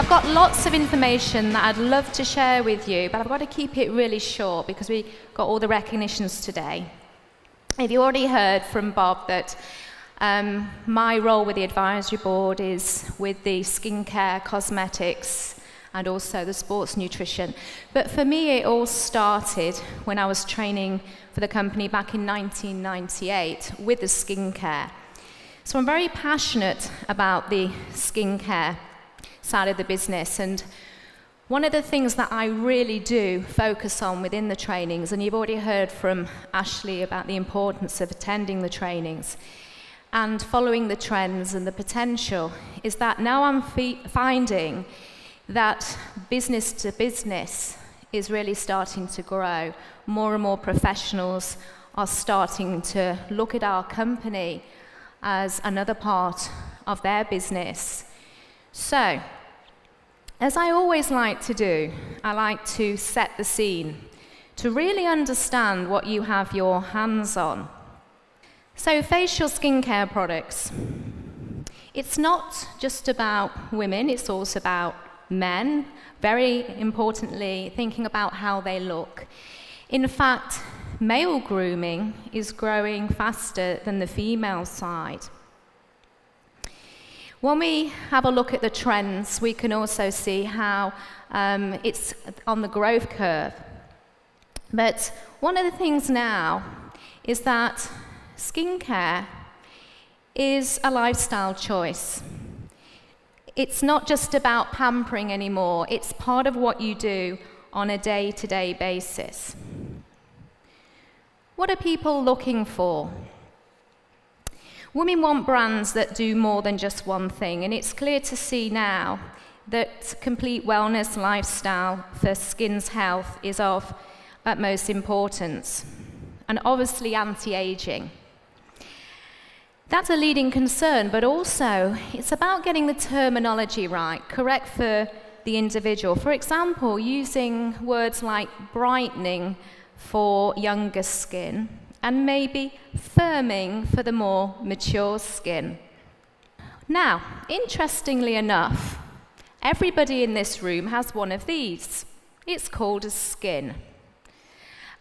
I've got lots of information that I'd love to share with you, but I've got to keep it really short because we got all the recognitions today. If you already heard from Bob that my role with the advisory board is with the skincare, cosmetics, and also the sports nutrition. But for me, it all started when I was training for the company back in 1998 with the skincare. So I'm very passionate about the skincare side of the business, and one of the things that I really do focus on within the trainings, and you've already heard from Ashley about the importance of attending the trainings and following the trends and the potential, is that now I'm finding that business to business is really starting to grow. More and more professionals are starting to look at our company as another part of their business. So, as I always like to do, I like to set the scene to really understand what you have your hands on. So, facial skincare products. It's not just about women, it's also about men. Very importantly, thinking about how they look. In fact, male grooming is growing faster than the female side. When we have a look at the trends, we can also see how it's on the growth curve. But one of the things now is that skincare is a lifestyle choice. It's not just about pampering anymore, it's part of what you do on a day-to-day basis. What are people looking for? Women want brands that do more than just one thing, and it's clear to see now that complete wellness lifestyle for skin's health is of utmost importance, and obviously anti-aging. That's a leading concern, but also it's about getting the terminology right, correct for the individual. For example, using words like brightening for younger skin, and maybe firming for the more mature skin. Now, interestingly enough, everybody in this room has one of these. It's called a skin.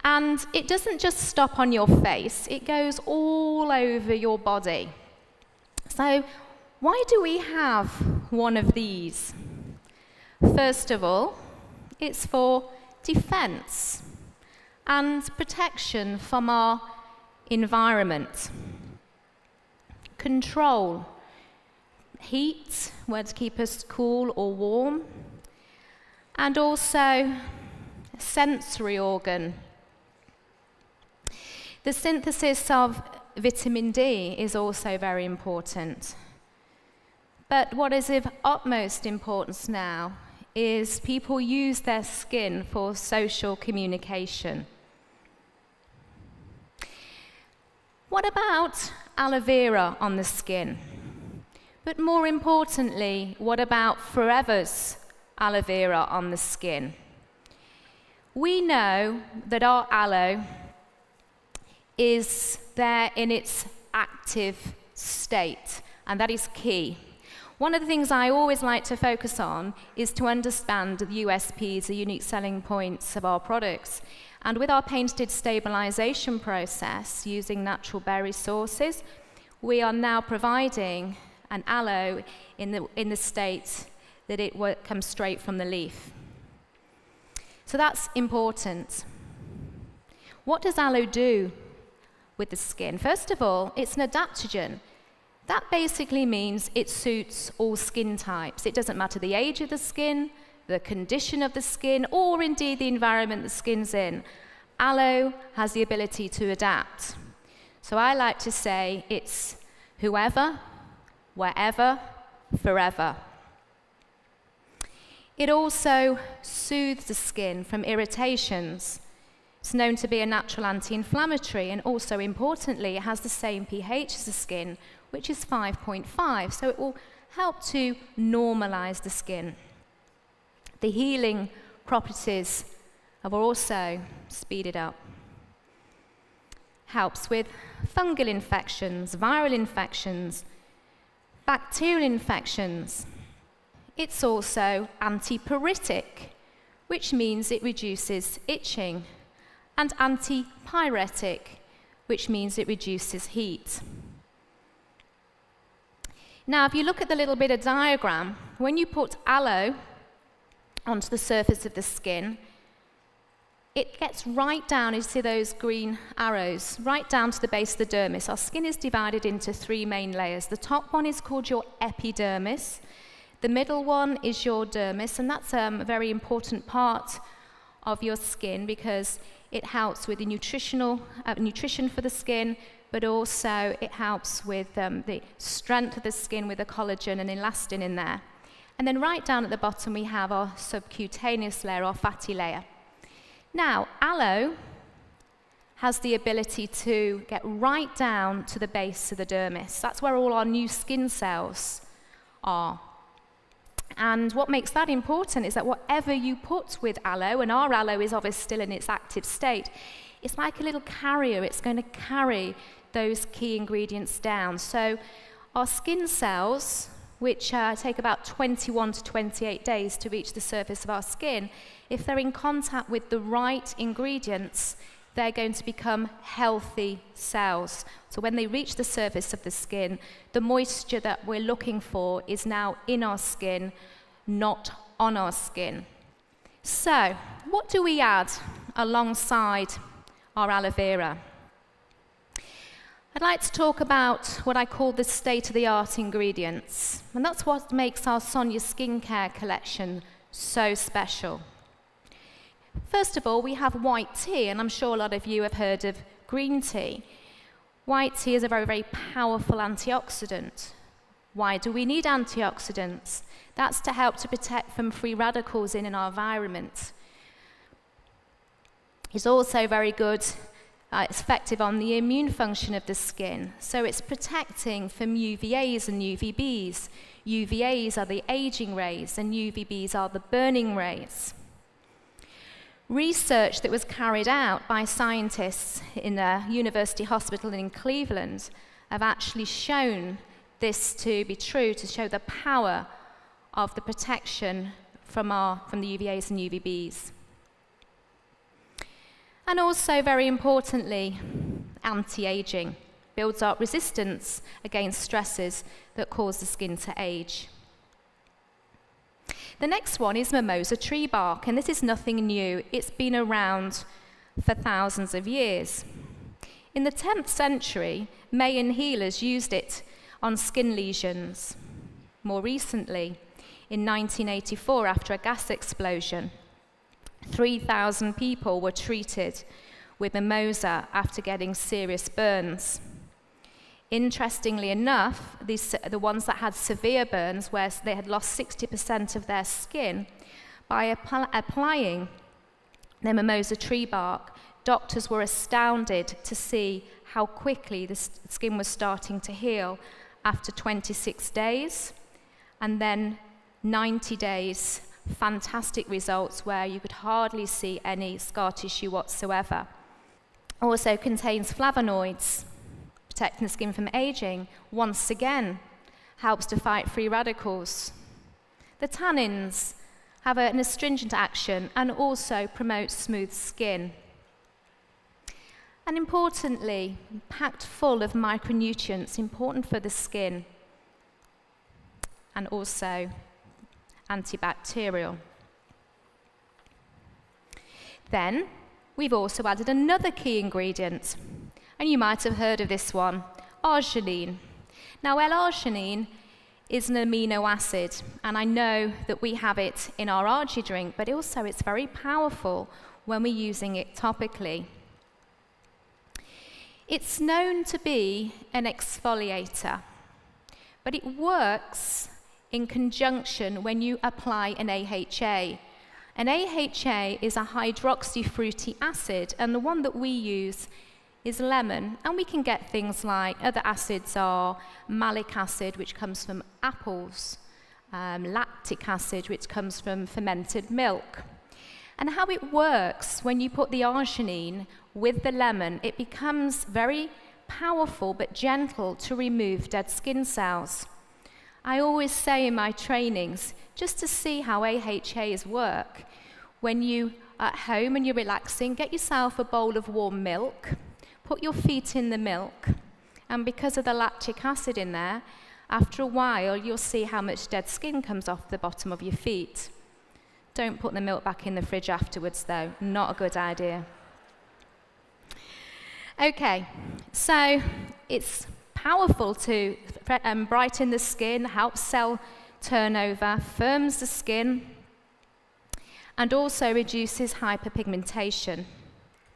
And it doesn't just stop on your face, it goes all over your body. So, why do we have one of these? First of all, it's for defense and protection from our environment. Control, heat, where to keep us cool or warm, and also a sensory organ. The synthesis of vitamin D is also very important. But what is of utmost importance now is people use their skin for social communication. What about aloe vera on the skin? But more importantly, what about Forever's aloe vera on the skin? We know that our aloe is there in its active state, and that is key. One of the things I always like to focus on is to understand the USPs, the unique selling points of our products. And with our patented stabilization process using natural berry sources, we are now providing an aloe in the state that it comes straight from the leaf. So that's important. What does aloe do with the skin? First of all, it's an adaptogen. That basically means it suits all skin types. It doesn't matter the age of the skin, the condition of the skin, or indeed the environment the skin's in. Aloe has the ability to adapt. So I like to say it's whoever, wherever, forever. It also soothes the skin from irritations. It's known to be a natural anti-inflammatory, and also importantly, it has the same pH as the skin, which is 5.5, so it will help to normalize the skin. The healing properties are also speeded up. Helps with fungal infections, viral infections, bacterial infections. it's also antipyretic, which means it reduces itching, and antipyretic, which means it reduces heat. Now, if you look at the little bit of diagram, when you put aloe onto the surface of the skin, it gets right down, you see those green arrows, right down to the base of the dermis. Our skin is divided into 3 main layers. The top one is called your epidermis. The middle one is your dermis, and that's a very important part of your skin because it helps with the nutrition for the skin, but also it helps with the strength of the skin with the collagen and elastin in there. And then right down at the bottom we have our subcutaneous layer, our fatty layer. Now, aloe has the ability to get right down to the base of the dermis. That's where all our new skin cells are. And what makes that important is that whatever you put with aloe, and our aloe is obviously still in its active state, it's like a little carrier. It's going to carry those key ingredients down. So our skin cells, which take about 21 to 28 days to reach the surface of our skin, if they're in contact with the right ingredients, they're going to become healthy cells. So when they reach the surface of the skin, the moisture that we're looking for is now in our skin, not on our skin. So what do we add alongside our aloe vera? I'd like to talk about what I call the state-of-the-art ingredients, and that's what makes our Sonya skincare collection so special. First of all, we have white tea, and I'm sure a lot of you have heard of green tea. White tea is a very, very powerful antioxidant. Why do we need antioxidants? That's to help to protect from free radicals in our environment. It's also very good. It's effective on the immune function of the skin. So it's protecting from UVAs and UVBs. UVAs are the aging rays, and UVBs are the burning rays. Research that was carried out by scientists in a university hospital in Cleveland have actually shown this to be true, to show the power of the protection from the UVAs and UVBs. And also, very importantly, anti-aging. Builds up resistance against stresses that cause the skin to age. The next one is mimosa tree bark, and this is nothing new. It's been around for thousands of years. In the 10th century, Mayan healers used it on skin lesions. More recently, in 1984, after a gas explosion, 3,000 people were treated with mimosa after getting serious burns. Interestingly enough, the ones that had severe burns, where they had lost 60% of their skin, by applying the mimosa tree bark, doctors were astounded to see how quickly the skin was starting to heal after 26 days, and then 90 days. Fantastic results where you could hardly see any scar tissue whatsoever. Also contains flavonoids, protecting the skin from aging. Once again, helps to fight free radicals. The tannins have an astringent action and also promote smooth skin. And importantly, packed full of micronutrients important for the skin, and also antibacterial. Then we've also added another key ingredient, and you might have heard of this one, arginine. Now, L-arginine is an amino acid, and I know that we have it in our Argi drink, but also it's very powerful when we're using it topically. It's known to be an exfoliator, but it works in conjunction when you apply an AHA. An AHA is a hydroxyfruity acid, and the one that we use is lemon. And we can get things like, other acids are malic acid, which comes from apples, lactic acid, which comes from fermented milk. And how it works, when you put the arginine with the lemon, it becomes very powerful but gentle to remove dead skin cells. I always say in my trainings, just to see how AHAs work. When you are at home and you're relaxing, get yourself a bowl of warm milk, put your feet in the milk, and because of the lactic acid in there, after a while, you'll see how much dead skin comes off the bottom of your feet. Don't put the milk back in the fridge afterwards, though. Not a good idea. Okay, so it's powerful to brighten the skin, help cell turnover, firms the skin, and also reduces hyperpigmentation.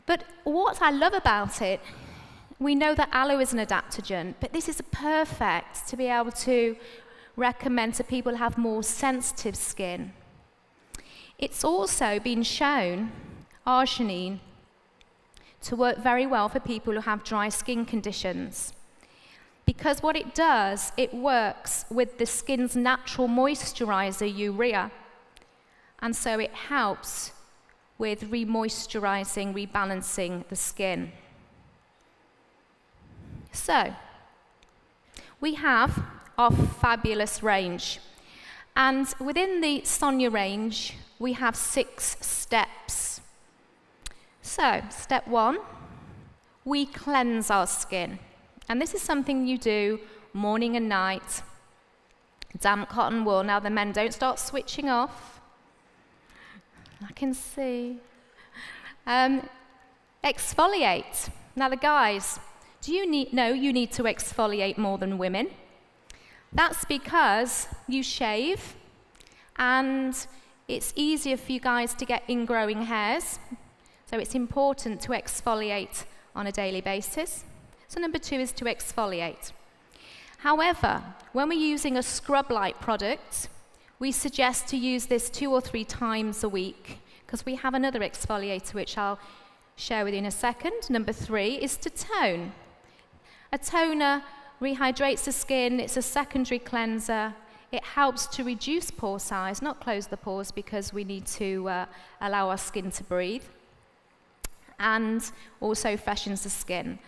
But what I love about it, we know that aloe is an adaptogen, but this is perfect to be able to recommend to people who have more sensitive skin. It's also been shown, arginine, to work very well for people who have dry skin conditions. Because what it does, it works with the skin's natural moisturizer, urea, and so it helps with remoisturizing, rebalancing the skin. So, we have our fabulous range. And within the Sonya range, we have 6 steps. So, step 1, we cleanse our skin. And this is something you do morning and night. Damp cotton wool. Now the men, don't start switching off. I can see. Exfoliate. Now the guys, do you know you need to exfoliate more than women? That's because you shave and it's easier for you guys to get ingrowing hairs. So it's important to exfoliate on a daily basis. So number 2 is to exfoliate. However, when we're using a scrub-like product, we suggest to use this 2 or 3 times a week because we have another exfoliator which I'll share with you in a second. Number 3 is to tone. A toner rehydrates the skin, it's a secondary cleanser. It helps to reduce pore size, not close the pores because we need to allow our skin to breathe, and also freshens the skin.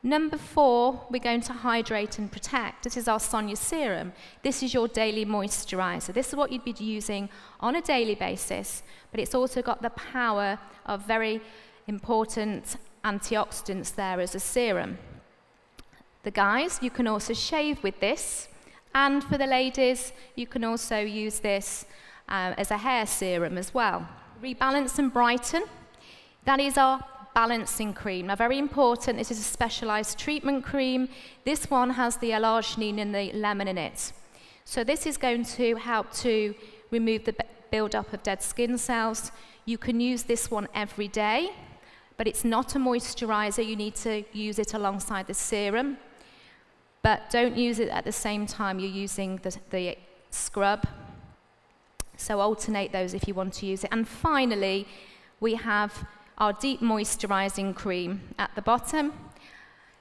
Number 4, we're going to hydrate and protect. This is our Sonya serum. This is your daily moisturizer. This is what you'd be using on a daily basis, but it's also got the power of very important antioxidants there as a serum. The guys, you can also shave with this, and for the ladies, you can also use this as a hair serum as well. Rebalance and brighten. That is our balancing cream. Now, very important, this is a specialized treatment cream. This one has the L-arginine and the lemon in it. So this is going to help to remove the buildup of dead skin cells. You can use this one every day, but it's not a moisturizer. You need to use it alongside the serum. But don't use it at the same time you're using the scrub. So alternate those if you want to use it. And finally, we have our deep moisturizing cream at the bottom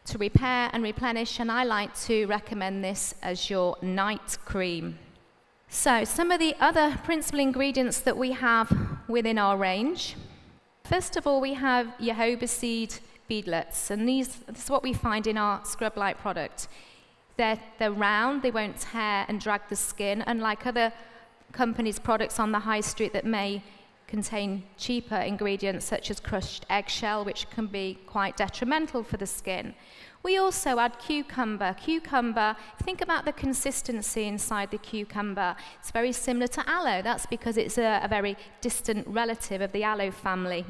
to repair and replenish, and I like to recommend this as your night cream. So some of the other principal ingredients that we have within our range. First of all, we have jojoba seed beadlets, and this is what we find in our scrub-like product. They're round, they won't tear and drag the skin, unlike other companies' products on the high street that may contain cheaper ingredients such as crushed eggshell, which can be quite detrimental for the skin. We also add cucumber. Cucumber, think about the consistency inside the cucumber. It's very similar to aloe. That's because it's a very distant relative of the aloe family.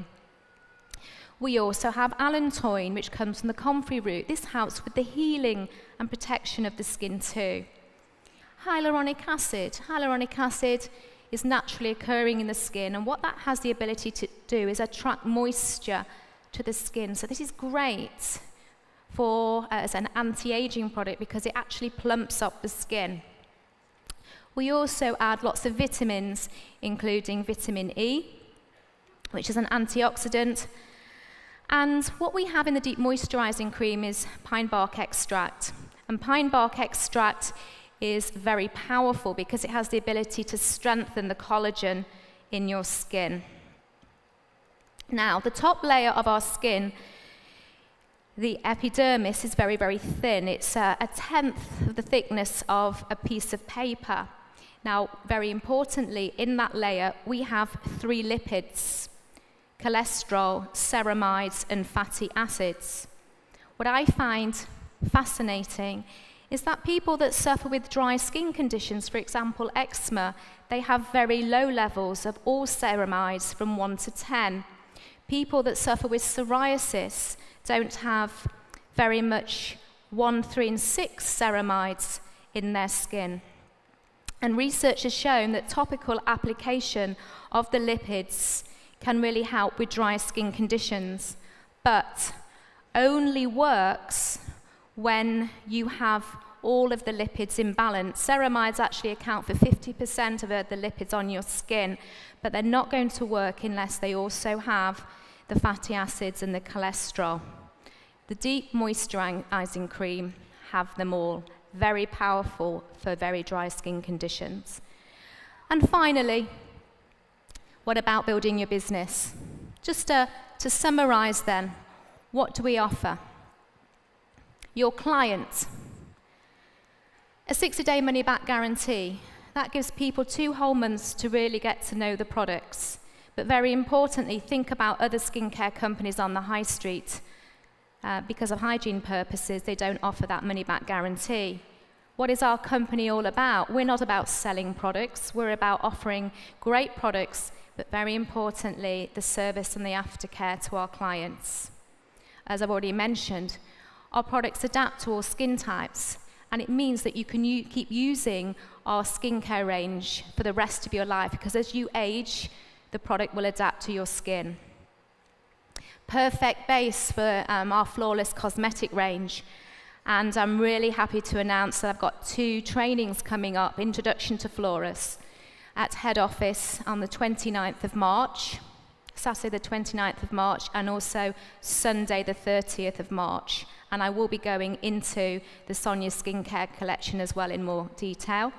We also have allantoin, which comes from the comfrey root. This helps with the healing and protection of the skin too. Hyaluronic acid. Hyaluronic acid is naturally occurring in the skin, and what that has the ability to do is attract moisture to the skin. So this is great for as an anti-aging product because it actually plumps up the skin. We also add lots of vitamins, including vitamin E, which is an antioxidant. And what we have in the deep moisturizing cream is pine bark extract. And pine bark extract is very powerful because it has the ability to strengthen the collagen in your skin. Now, the top layer of our skin, the epidermis, is very, very thin. It's a tenth of the thickness of a piece of paper. Now, very importantly, in that layer, we have 3 lipids: cholesterol, ceramides, and fatty acids. What I find fascinating is that people that suffer with dry skin conditions, for example, eczema, they have very low levels of all ceramides from 1 to 10. People that suffer with psoriasis don't have very much 1, 3, and 6 ceramides in their skin. And research has shown that topical application of the lipids can really help with dry skin conditions, but only works when you have all of the lipids in balance. Ceramides actually account for 50% of the lipids on your skin, but they're not going to work unless they also have the fatty acids and the cholesterol. The deep moisturizing cream have them all. Very powerful for very dry skin conditions. And finally, what about building your business? Just to summarize then, what do we offer? Your client, a 60-day money-back guarantee. That gives people 2 whole months to really get to know the products. But very importantly, think about other skincare companies on the high street. Because of hygiene purposes, they don't offer that money-back guarantee. What is our company all about? We're not about selling products. We're about offering great products, but very importantly, the service and the aftercare to our clients. As I've already mentioned, our products adapt to all skin types, and it means that you can keep using our skincare range for the rest of your life, because as you age, the product will adapt to your skin. Perfect base for our Flawless cosmetic range. And I'm really happy to announce that I've got 2 trainings coming up, Introduction to Flawless, at head office on the 29th of March, Saturday the 29th of March, and also Sunday the 30th of March. And I will be going into the Sonya skincare collection as well in more detail.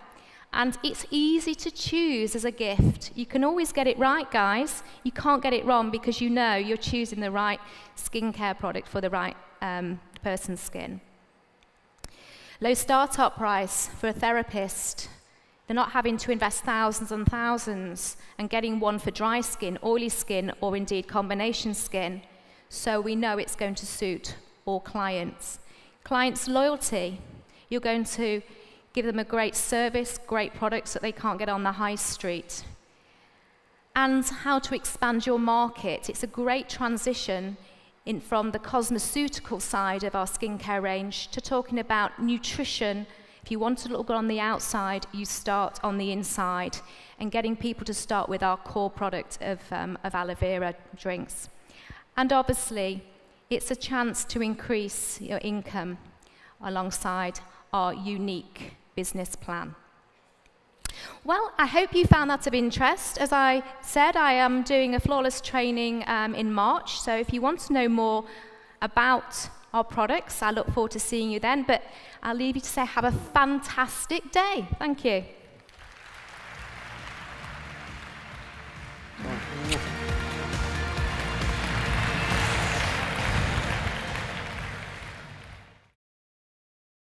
And it's easy to choose as a gift. You can always get it right, guys. You can't get it wrong because you know you're choosing the right skincare product for the right person's skin. Low startup price for a therapist. They're not having to invest thousands and thousands and getting one for dry skin, oily skin, or indeed combination skin. So we know it's going to suit all clients. Clients' loyalty. You're going to give them a great service, great products that they can't get on the high street. And how to expand your market. It's a great transition from the cosmeceutical side of our skincare range to talking about nutrition. If you want to look good on the outside, you start on the inside, and getting people to start with our core product of aloe vera drinks. And obviously, it's a chance to increase your income alongside our unique business plan. Well, I hope you found that of interest. As I said, I am doing a Flawless training in March, so if you want to know more about our products, I look forward to seeing you then, but I'll leave you to say have a fantastic day. Thank you.